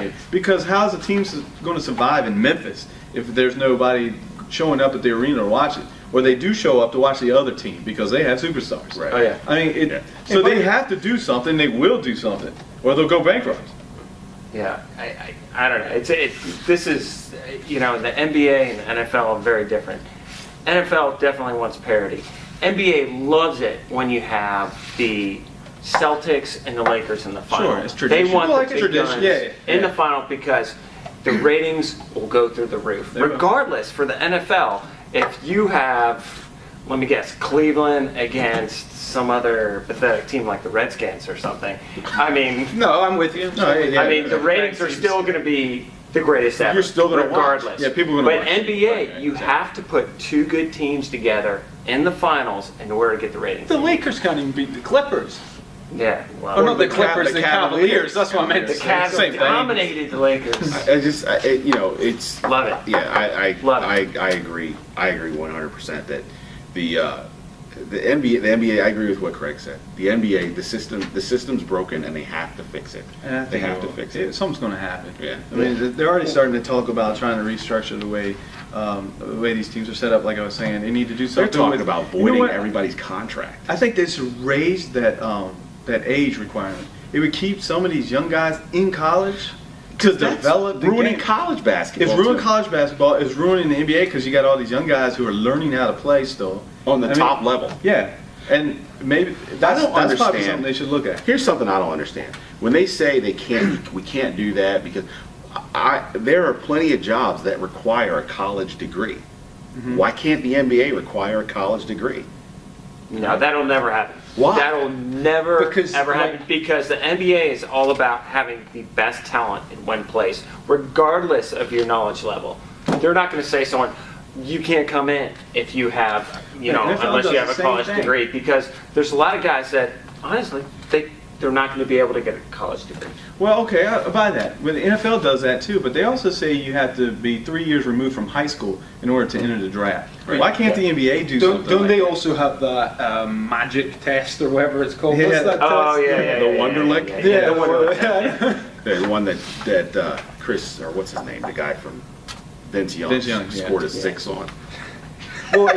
Yeah. Because how's a team going to survive in Memphis if there's nobody showing up at the arena to watch it? Or they do show up to watch the other team because they have superstars. Right. Oh, yeah. I mean, so they have to do something. They will do something, or they'll go bankrupt. Yeah, I don't know. This is, you know, the NBA and the NFL are very different. NFL definitely wants parity. NBA loves it when you have the Celtics and the Lakers in the final. Sure, it's tradition. They want Like the big tradition, guns in the final because the ratings will go through the roof. Regardless, for the NFL, if you have, let me guess, Cleveland against some other pathetic team like the Redskins or something, I mean, No, I'm with you. No, yeah, I mean, the ratings are still going to be the greatest ever. You're still gonna watch. regardless. Yeah, people are gonna But watch. NBA, you have to put two good teams together in the finals in order to get the ratings. The Lakers can't even beat the Clippers. Yeah, Oh, well, not the the Clippers, the Cavaliers. That's what I meant the to say. Cavs same thing. dominated the Lakers. You know, it's Love it. yeah. Love I agree. I agree 100% that the NBA. I agree with what Craig said. The NBA, the system's broken, and they have to fix it. And I They think have to fix it. Something's going to happen. Yeah. I mean, they're already starting to talk about trying to restructure the way these teams are set up. Like I was saying, they need to do They're something. talking with, about you know voiding what? everybody's contract. I think they should raise that age requirement. It would keep some of these young guys in college to develop the ruining game. college basketball. It's ruining too. college basketball. It's ruining the NBA because you got all these young guys who are learning how to play still on the I top mean, level. Yeah, and maybe that's probably understand. something they should look at. Here's something I don't understand. When they say we can't do that because there are plenty of jobs that require a college degree. Mm-hmm. Why can't the NBA require a college degree? No, that'll never happen. Why? That'll never Because, ever like- happen because the NBA is all about having the best talent in one place, regardless of your knowledge level. They're not going to say someone, you can't come in if you have, you know, The NFL unless does you have the a same college thing. degree, because there's a lot of guys that, honestly, they're not going to be able to get a college degree. Well, okay, I buy that. Well, the NFL does that too, but they also say you have to be 3 years removed from high school in order to enter the draft. Right. Why can't the NBA do something? Don't like they that? also have that magic test or whatever it's called? Yeah. What's that Oh, test? yeah. The Wonderlic? Yeah, the Wonderlic. yeah. The one that Chris, or what's his name, the guy from Vince Young, Vince Young, yeah. scored a 6 on. Well,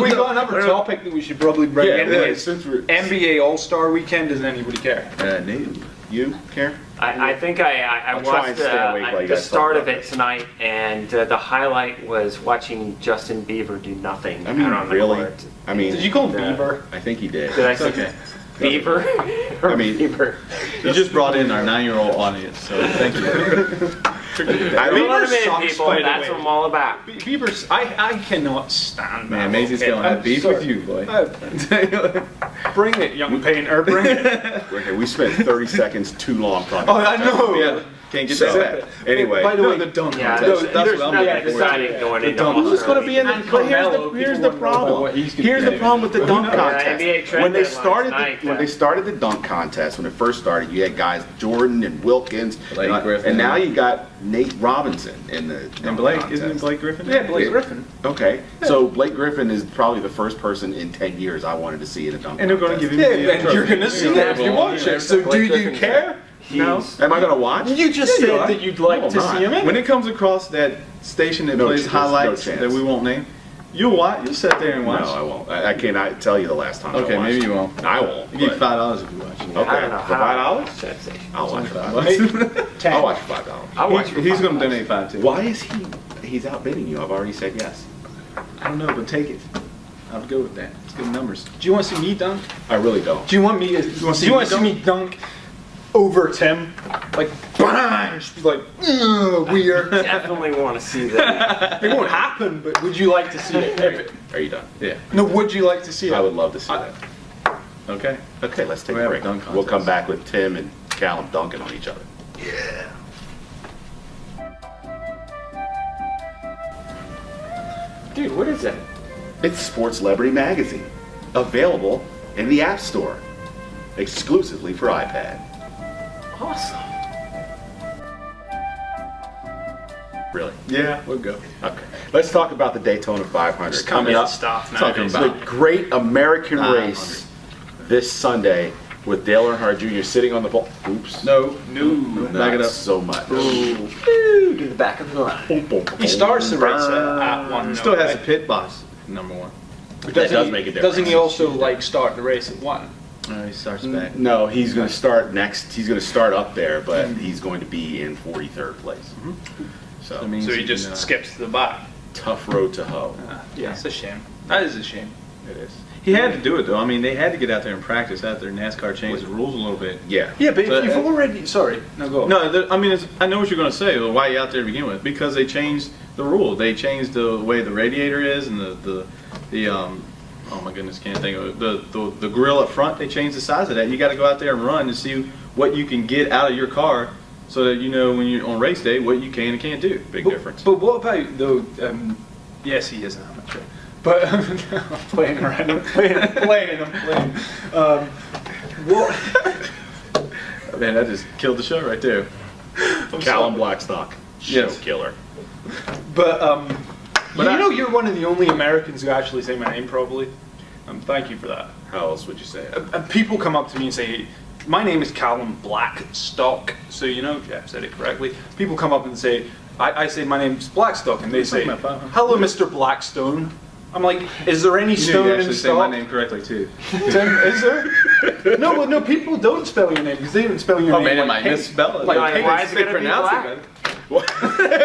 we got another topic that we should probably bring in. Since we're NBA All-Star Weekend. Does anybody care? no, you care? I think I I'll try watched and stay awake while you the guys start talk of about it this. tonight, and the highlight was watching Justin Bieber do nothing. I mean, out on the really? court. I mean, Did you call him Yeah. Bieber? I think he did. Did I say Okay. Bieber? Or I mean- Bieber. You just brought in our 9-year-old audience, so thank you. I Don't mean, let him in, sucks, people. by the That's way. what I'm all about. Bieber's. I cannot stand that. Man, Maisie's little gonna kid. have beef sorry. with you, boy. Bring it, young painter. Bring it. okay, we spent 30 seconds too long talking. Oh, about I that. know. Yeah, can't get So, that. anyway, By the way, The dunk Yeah, contest. there's, That's there's what I'm nothing looking forward decided to. going into dunk. All-Star who's going to be in the? And But Carmelo, here's people the wanna know about problem. what he's gonna Here's do. the problem with the Who dunk knows? contest. NBA trade When they deadline started tonight, when they started the dunk contest, when it first started, you had guys Jordan and Wilkins, Blake Griffin. and now you got Nate Robinson in the And dunk Blake, contest. isn't it Blake Griffin? Yeah, Blake Yeah. Griffin. Okay, so Blake Griffin is probably the first person in 10 years I wanted to see in a dunk And they're going to contest. give him Yeah, and you're gonna see it if you watch it. So do Blake you Griffin. care? He's- Am I going to watch? You just Yeah, you said are. that you'd like No, to I'm see him in. When it comes across that station that No plays chance, no highlights chance. that we won't name, you'll watch. You'll sit there and No, watch. I won't. I cannot tell you the last time. Okay, I watched maybe it. you won't. I won't. You get but- $5 if you watch it. Okay, I don't know for how. $5? Sensation. I'll watch it. Ten. I'll watch it $5. I'll watch it for He's going $5. to donate 5 too. Why is he's outbidding you? I've already said yes. I don't know, but take it. I would go with that. It's good numbers. Do you want to see me dunk? I really don't. Do you want me to? Do wanna see you me want to see me dunk over Tim? Like, bang! Just be like, weird. Definitely want to see that. It won't happen, but would you like to see it? Are you done? Yeah. No, would you like to see it? I would love to see that. Okay. Okay, let's take We a have a break. dunk We'll come contest. back with Tim and Callum dunking on each other. Dude, what is that? It's Sports Celebrity Magazine, available in the App Store, exclusively for iPad. Awesome. Really? Yeah, we'll go. Okay. Let's talk about the Daytona 500 coming up. stuff Talking It's about the Great American Race this Sunday with Dale Earnhardt Jr. sitting on the pole. Oops. No, Back it up so much. Ooh, to the back of the line. He starts the race at 1. He still has a pit boss, number one. But That does make a difference. Doesn't he also like start the race at 1? He starts back. No, he's going to start next. He's going to start up there, but he's going to be in 43rd place. So That means So he can, just skips to the back. tough road to hoe. Yeah, it's a shame. That is a shame. It is. He had to do it though. I mean, they had to get out there and practice after NASCAR changed the rules a little bit. Yeah. Yeah, but So, if you've already... Sorry, no, go on. No, I mean, I know what you're going to say. Well, why are you out there to begin with? Because they changed the rule. They changed the way the radiator is and the oh my goodness, can't think of it. The grill up front. They changed the size of that. You got to go out there and run to see what you can get out of your car, so that you know when you're on race day what you can and can't do. Big difference. But what about though? Yes, he is an amateur. But I'm playing around. I'm playing. What? Man, that just killed the show right there. Callum Blackstock. Show Yes. killer. But But you know, you're one of the only Americans who actually say my name properly. Thank you for that. How else would you say it? People come up to me and say, "My name is Callum Blackstock." So you know, Jeff said it correctly. People come up and say, I say my name's Blackstock, and they say, talking about? "Hello, Mr. Blackstone." I'm like, "Is there any You knew stone you in actually say stock?" my name correctly too. Tim, is there? No, well, no. People don't spell your name because they don't spell your Oh name. man, it like might Kate. misspell it. Like, why is it they gonna be pronounce black? it,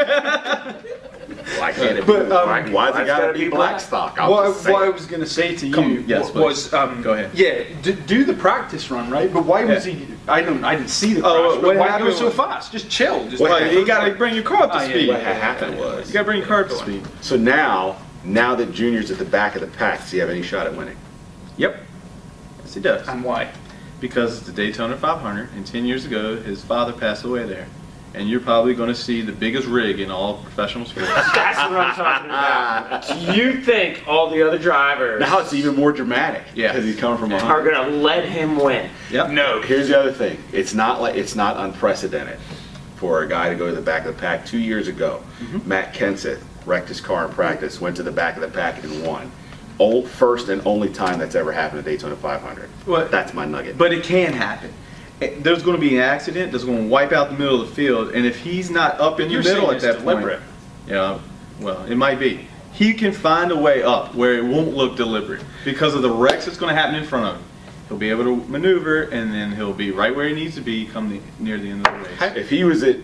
Why can't it be? But, Why's why's it it gotta gotta be be black? Blackstock? I'll What just say I it. was going to say to you Come- yes, was, Go ahead. yeah, do the practice run, right? But why was Yeah. he? I didn't see the Oh, crash. what But why go happened so was- fast? Just chill. Just Well, like- you got to bring your car up to Oh, yeah, speed. What happened was, You got to bring your car up to speed. so now that Junior's at the back of the pack, does he have any shot at winning? Yep. Yes, he does. And why? Because it's the Daytona 500, and 10 years ago, his father passed away there. And you're probably going to see the biggest rig in all professional sports. That's what I'm talking about. Do you think all the other drivers Now it's even more dramatic. Yeah. Because he's coming from are 100. going to let him win? Yep. No. Here's the other thing. It's not unprecedented for a guy to go to the back of the pack. 2 years ago, Matt Kenseth wrecked his car in practice, went to the back of the pack and won. First and only time that's ever happened at Daytona 500. What? That's my nugget. But it can happen. There's going to be an accident that's going to wipe out the middle of the field, and if he's not up in the You're middle saying at it's that deliberate. point, yeah, well, it might be. He can find a way up where it won't look deliberate because of the wrecks that's going to happen in front of him. He'll be able to maneuver, and then he'll be right where he needs to be near the end of the race.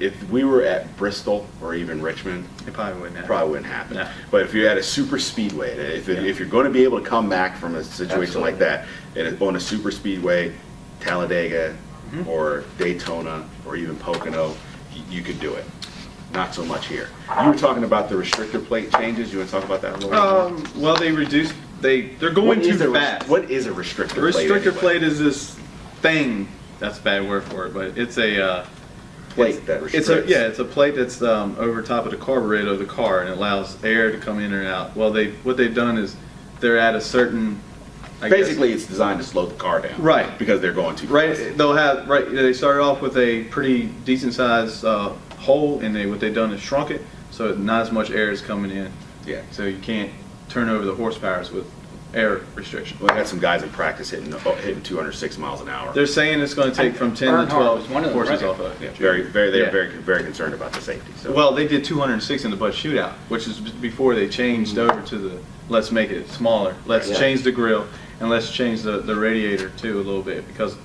If we were at Bristol or even Richmond, It probably wouldn't it happen. probably wouldn't happen. No. But if you're at a super speedway, if you're going to be able to come back from a situation like that, on a super speedway, Talladega or Daytona or even Pocono, you could do it. Not so much here. You were talking about the restrictor plate changes. You want to talk about that a little bit more? Well, they reduced. They're going too fast. What is a restrictor A plate? restrictor anyway? plate is this thing. That's a bad word for it, but it's a Plate that it's restricts. it's a plate that's over top of the carburetor of the car, and it allows air to come in and out. Well, what they've done is they're at a certain. I guess- Basically, it's designed to slow the car down. Right. Because they're going too right. fast. They'll have right. They started off with a pretty decent sized hole, and what they've done is shrunk it, so not as much air is coming in. Yeah. So you can't turn over the horsepowers with air restriction. Well, I had some guys in practice hitting 206 miles an hour. They're saying it's going to take from 10 Earnhardt to 12 was one of them, horses right? off of it. Yeah, they're Yeah. very concerned about the safety. So. Well, they did 206 in the Bud Shootout, which is before they changed over to the let's make it smaller. Let's Yeah. change the grill and let's change the radiator too a little bit because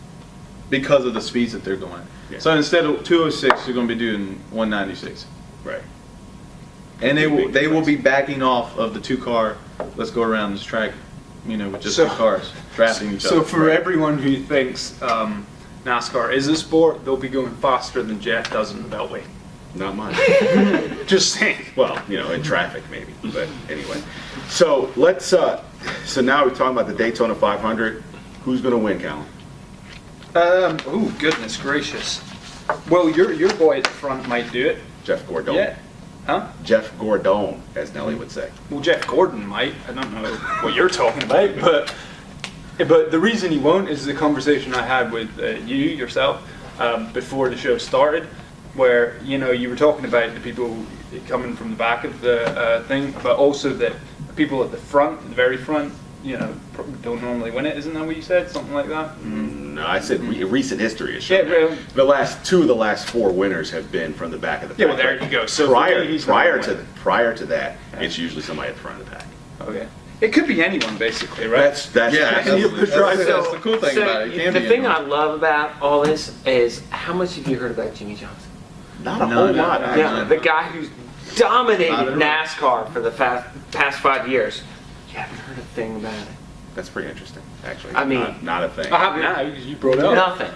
of the speeds that they're going. Yeah. So instead of 206, you're going to be doing 196. right. And they will Big be backing off of the 2-car. Let's go around this track, with just So- 2 cars drafting each other. So for everyone who thinks NASCAR is a sport, they'll be going faster than Jeff does in the Beltway. Not mine. Just saying. Well, in traffic maybe, but anyway. So let's. So now we're talking about the Daytona 500. Who's going to win, Callum? Oh goodness gracious. Well, your boy at the front might do it. Jeff Gordon. Yeah. Huh? Jeff Gordon, as Nelly would say. Well, Jeff Gordon might. I don't know what you're talking about, but the reason he won't is the conversation I had with yourself before the show started, where you were talking about the people coming from the back of the thing, but also that people at the front, the very front, don't normally win it. Isn't that what you said? Something like that. No, no. I said recent history has Yeah, shown well, that. The last 4 winners have been from the back of the pack. yeah, well, there you go. So for prior me, he's not prior gonna to win. prior to that, it's usually somebody at the front of the pack. Okay. It could be anyone, basically, right? That's Yeah, that's the cool thing about it. It can the be thing anyone. I love about all this is how much have you heard about Jimmy Johnson? not a No, whole no, lot. no. actually. Yeah, the guy who's dominated Not at all. NASCAR for the past 5 years. You haven't heard a thing about it. That's pretty interesting, actually. I mean- not a thing. I have now because you brought it up. Nothing.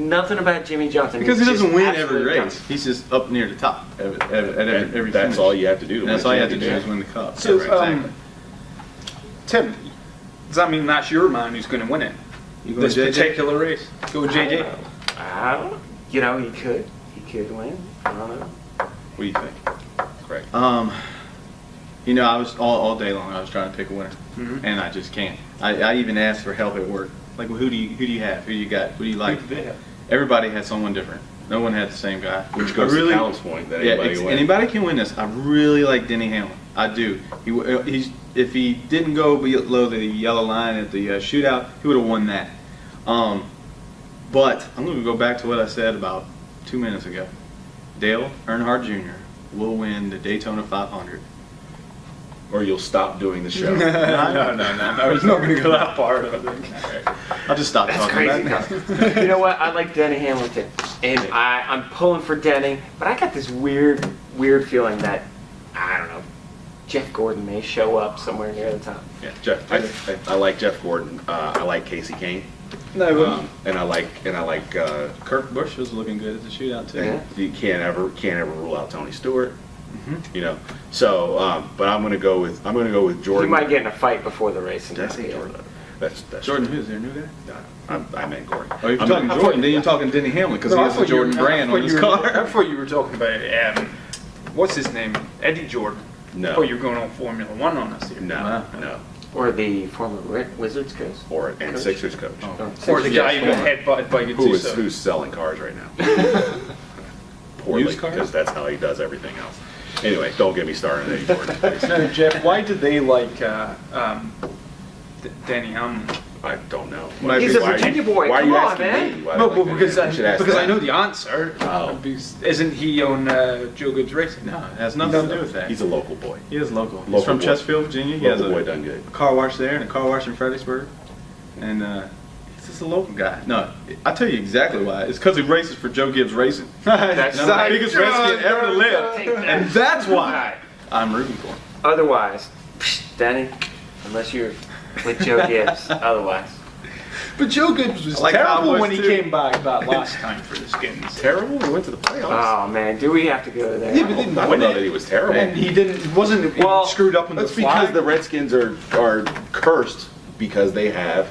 Nothing about Jimmy Johnson. Because he He's doesn't just win every absolutely race. He's just up near the top at And every that's finish. all you have to do. To And that's win all a you have to do is championship. win the cup. So, Exactly. Tim, does that mean that's your man who's going to win it? You going This JJ? particular race? Go with JJ? I don't know. You know, he could. He could win. I don't know. What do you think, Craig? You know, I was all day long. I was trying to pick a winner, Mhm. and I just can't. I even asked for help at work. Like, well, who do you have? Who do you got? Who do you like? Who do they have? Everybody had someone different. No one had the same guy. Which goes I really, to Callum's point that yeah, anybody can win. anybody can win this. I really like Denny Hamlin. I do. He's if he didn't go below the yellow line at the shootout, he would have won that. But I'm going to go back to what I said about 2 minutes ago. Dale Earnhardt Jr. will win the Daytona 500. Or you'll stop doing the show. No, he's not going to go that far, I think. I'll just stop That's talking crazy. about it. You know what? I like Denny Hamilton, and I'm pulling for Denny, but I got this weird feeling that I don't know. Jeff Gordon may show up somewhere near the top. Yeah, Jeff. I like Jeff Gordon. I like Casey Kane. No, And I like Kirk Busch was looking good at the shootout too. Yeah. you can't ever rule out Tony Stewart. You know. So, but I'm gonna go with He Jordan. might get in a fight before the race. Did I say Jordan? That's Jordan, who's their new guy? No, I meant Gordon. Oh, you're I'm talking gonna- Jordan, then you're talking Denny Hamlin because he has the Jordan brand on his I car. thought you were talking about, what's his name? Eddie Jordan. No. Oh, you're going on Formula One on us here. No, Wow. no. Or the former Wizards coach. And Sixers coach. Oh. Or the guy who got Former. headbutted by Gattuso. Who's selling cars right now? Poorly, Used cars? because that's how he does everything else. Anyway, don't get me started on Eddie Jordan, please. No, Jeff, why do they like Denny Hamlin? I don't know. Might He's be- a Virginia boy. Why are Come you on, asking man. me? Why No, do you well, like because that? You should ask I that. know the answer. Oh. Because isn't he on Joe Gibbs Racing? No, it has nothing to do with that. He's a local boy. He is local. He's Local from boy. Chesterfield, Virginia. He has Local boy a done good. car wash there and a car wash in Fredericksburg. And he's just a local guy. No, I'll tell you exactly why. It's because he races for Joe Gibbs Racing. That's And I'm the biggest race kid ever to live. Take that. And that's why Right. I'm rooting for him. Otherwise, Denny, unless you're with Joe Gibbs, otherwise. But Joe Gibbs was I like terrible Cowboys when he too. came back that last time for the Skins. Terrible? We went to the playoffs. Oh man, do we have to go there? Yeah, but didn't I don't win know it. that he was terrible. And he wasn't Well, screwed up in That's the because flag. the Redskins are cursed because they have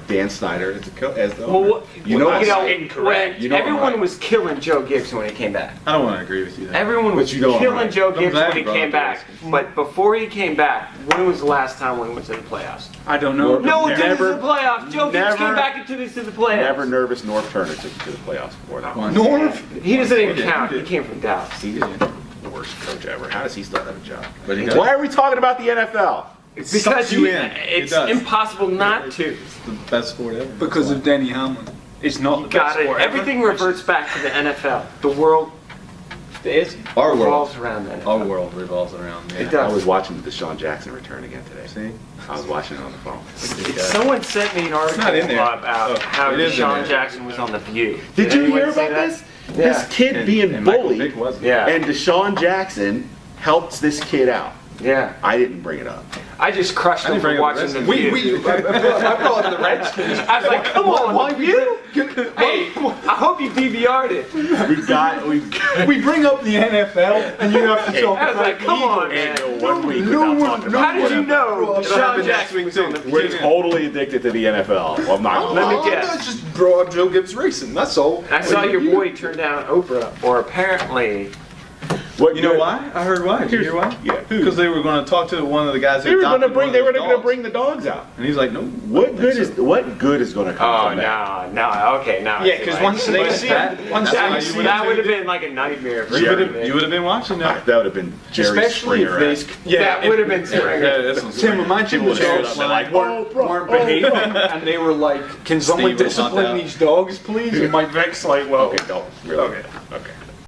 Dan Snyder as the Well, owner. what, You know you know, incorrect. when You know I'm everyone right. was killing Joe Gibbs when he came back. I don't want to agree with you there. Everyone was But you know I'm killing right. Joe I'm Gibbs glad when he you brought came up the back. But before he came back, when was the last time we went to the playoffs? I don't know. No one took us to Never- the playoffs. Joe Gibbs never- came back and took us to the playoffs. Never nervous North Turner took you to the playoffs before that. Once. North? He doesn't even He did, count. he He did. came from Dallas. He's the worst coach ever. How does he still have a job? But he does. Why are we talking about the NFL? Because sucks you in. It it's does. impossible not to. It's the best sport ever. Because of Denny Hamlin. It's not the best Got it. sport ever. Everything reverts back to the NFL. The world It is. Our revolves world. around the NFL. Our world revolves around. It Yeah. does. I was watching the Deshaun Jackson return again today. See? I was watching it on the phone. Someone sent me an article not in there. about Oh, how it is in Deshaun there. Jackson was on The View. Did you anyone hear see about that? this? Yeah. This kid And- being and Michael bullied, Vick wasn't. Yeah. and Deshaun Jackson helped this kid out. Yeah. I didn't bring it up. I just crushed I him didn't for bring up watching The the View. I brought up the Redskins. I was like, come on, The View? Hey, I hope you DVR'd it. We We bring up the NFL, and you have to talk I was like, come on, man. Ain't no 1 week without talking about How did you know It'll Deshaun Jackson was on The We're View? totally addicted to the NFL. Well, I'm not. Let me Oh, guess. that's just brought up Joe Gibbs Racing. That's all. I saw your boy turn down Oprah, or apparently What You know good- why? I heard why. Did you hear why? Yeah. Because they were going to talk to one of the guys. They were going to adopted one of bring. They were those going to dogs. bring the dogs out. And he's like, no. What good is going to come Oh, from that? no, okay, now. Yeah, because once they see that- it, once that's they why see you it, That would have been like a nightmare for You you. would've- You would have been watching that. That would have been Jerry especially Springer. if they, That would have been Springer. Yeah, that's some Tim, imagine the People would dogs have like, weren't behaving, and they were like, "Can someone Steve was knocked discipline out. these dogs, please?" And Mike Vick's like, "Well, Okay, don't. Really? Okay. Okay.